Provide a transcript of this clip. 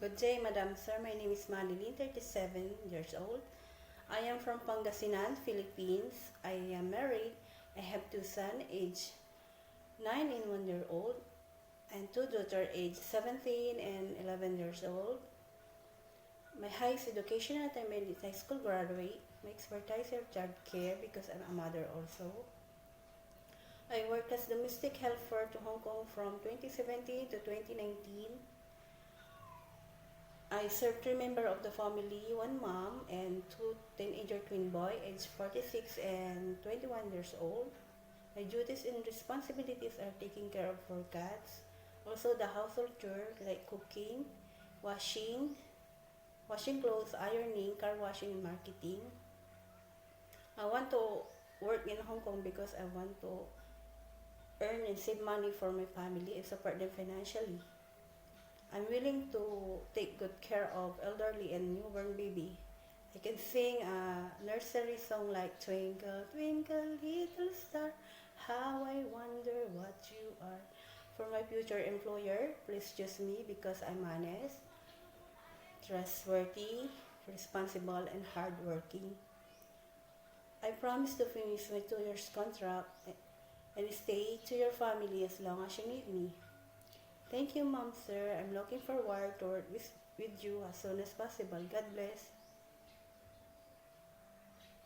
Good day, Madam Sir. My name is Manilyn, 37 years old. I am from Pangasinan, Philippines. I am married. I have two sons, age 9 and 1 year old, and two daughters, age 17 and 11 years old. My highest education at I made high school graduate. My expertise is child care because I'm a mother also. I worked as domestic helper to Hong Kong from 2017 to 2019. I served three members of the family, one mom and two teenager twin boy, aged 46 and 21 years old. My duties and responsibilities are taking care of four cats, also the household chores like cooking, washing clothes, ironing, car washing, and marketing. I want to work in Hong Kong because I want to earn and save money for my family and support them financially. I'm willing to take good care of elderly and newborn baby. I can sing a nursery song like Twinkle, Twinkle, Little Star, how I wonder what you are. For my future employer, please choose me because I'm honest, trustworthy, responsible, and hardworking. I promise to finish my 2 years contract and stay to your family as long as you need me. Thank you, Mom, Sir. I'm looking forward to work with you as soon as possible. God bless.